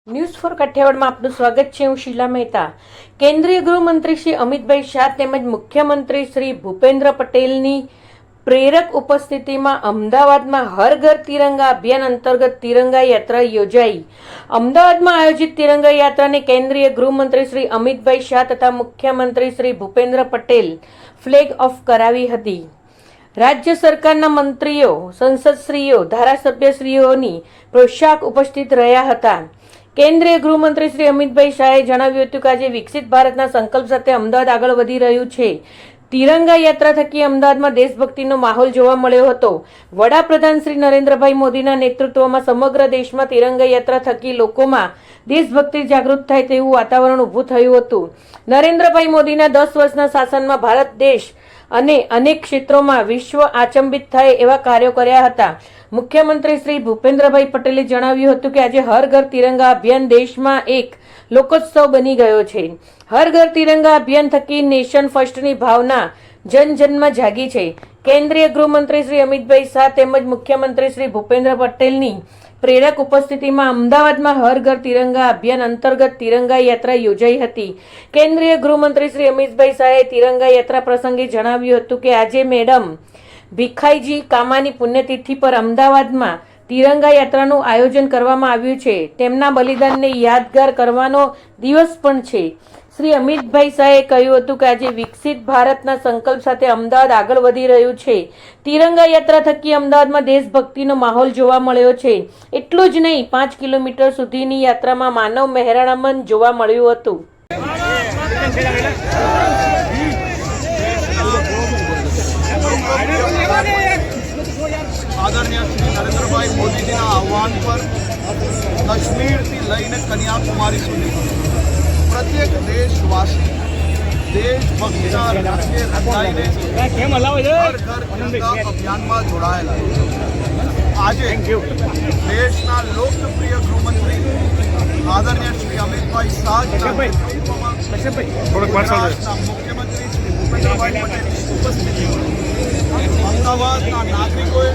News for કાઠિયાવાડમાં આપનું સ્વાગત છે। હું શીલા મહેતા। કેન્દ્રીય ગૃહમંત્રી શ્રી અમિતભાઈ શાહ તેમજ મુખ્યમંત્રી શ્રી ભૂપેન્દ્ર પટેલની પ્રેરક ઉપસ્થિતિમાં અમદાવાદમાં હર ઘર તિરંગા અભિયાન અંતર્ગત તિરંગા યાત્રા યોજાઈ। અમદાવાદમાં આયોજિત તિરંગા યાત્રાને કેન્દ્રીય ગૃહમંત્રી શ્રી અમિતભાઈ શાહ તથા મુખ્યમંત્રી શ્રી ભૂપેન્દ્ર પટેલ ફ્લેગ ઓફ કરાવી હતી। રાજ્ય સરકારના મંત્રીઓ, સંસદશ્રીઓ, ધારાસભ્યશ્રીઓની પ્રોત્સાહક ઉપસ્થિત રહ્યા હતા। કેન્દ્રીય ગૃહમંત્રી શ્રી અમિતભાઈ શાહે જણાવ્યું હતું કે આજે વિકસિત ભારતના સંકલ્પ સાથે અમદાવાદ આગળ વધી રહ્યું છે। તિરંગા યાત્રા થકી અમદાવાદમાં દેશભક્તિનો માહોલ જોવા મળ્યો હતો। વડાપ્રધાન શ્રી નરેન્દ્રભાઈ મોદીના નેતૃત્વમાં સમગ્ર દેશમાં તિરંગા યાત્રા થકી લોકોમાં દેશભક્તિ જાગૃત થાય તેવું વાતાવરણ ઊભું થયું હતું। નરેન્દ્રભાઈ મોદીના 10 વર્ષના શાસનમાં ભારત દેશ અને અનેક ક્ષેત્રોમાં વિશ્વ આચંબિત થાય એવા કાર્યો કર્યા હતા। મુખ્યમંત્રી શ્રી ભૂપેન્દ્રભાઈ પટેલે જણાવ્યું હતું કે આજે હર ઘર તિરંગા અભિયાન દેશમાં એક લોકોત્સવ બની ગયો છે। હર ઘર તિરંગા અભિયાન થકી નેશન ફર્સ્ટની ભાવના જન જનમાં જાગી છે। કેન્દ્રીય ગૃહમંત્રી શ્રી અમિતભાઈ શાહ તેમજ મુખ્યમંત્રી શ્રી ભૂપેન્દ્ર પટેલની પ્રેરક ઉપસ્થિતિમાં અમદાવાદમાં હર ઘર તિરંગા અભિયાન અંતર્ગત તિરંગા યાત્રા યોજાઈ હતી। કેન્દ્રીય ગૃહમંત્રી શ્રી અમિતભાઈ શાહે તિરંગા યાત્રા પ્રસંગે જણાવ્યું હતું કે આજે મેડમ ભીખાઈજી કામાની પુણ્યતિથિ પર અમદાવાદમાં તિરંગા યાત્રાનું આયોજન કરવામાં આવ્યું છે। તેમના બલિદાનને યાદગાર કરવાનો દિવસ પણ છે। શ્રી અમિતભાઈ શાહે કહ્યું હતું કે આજે વિકસિત ભારતના સંકલ્પ સાથે અમદાવાદ આગળ વધી રહ્યું છે। તિરંગા યાત્રા થકી અમદાવાદમાં દેશભક્તિનો માહોલ જોવા મળ્યો છે। એટલું જ નહીં, 5 કિલોમીટર સુધીની યાત્રામાં માનવ મહેરામણ જોવા મળ્યું હતું। આદરણીય શ્રી નરેન્દ્રભાઈ મોદીજીના આહવાન પર કાશ્મીરથી લઈને કન્યાકુમારી સુધી પ્રત્યેક દેશવાસી દેશભક્તિના રંગે રંગાઈને હર ઘર તિરંગા અભિયાનમાં જોડાયેલા છે। આજે દેશના લોકપ્રિય ગૃહમંત્રી આદરણીય શ્રી અમિતભાઈ શાહજીના નેતૃત્વમાં ગુજરાતના મુખ્યમંત્રી શ્રી ભૂપેન્દ્રભાઈ પટેલની ઉપસ્થિતિમાં અમદાવાદના નાગરિકોએ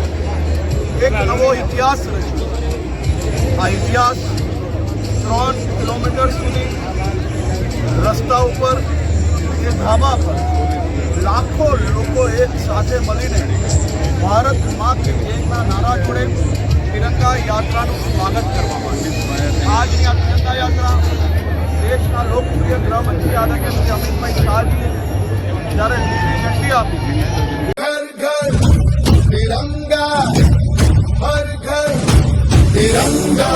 એક નવો ઇતિહાસ રચ્યો। આ ઇતિહાસ 3 કિલોમીટર સુધી રસ્તા ઉપર કે ધાબા પર લાખો લોકો એક સાથે મળીને ભારત માँ की જયના નારા જોડે તિરંગા યાત્રાનું સ્વાગત કરવા માંગે। આજની આ તિરંગા યાત્રા દેશના લોકપ્રિય ગૃહમંત્રી આદરણીય શ્રી અમિતભાઈ શાહજીએ જ્યારે લીલી ઝંડી આપી तिरंगा हर घर तिरंगा।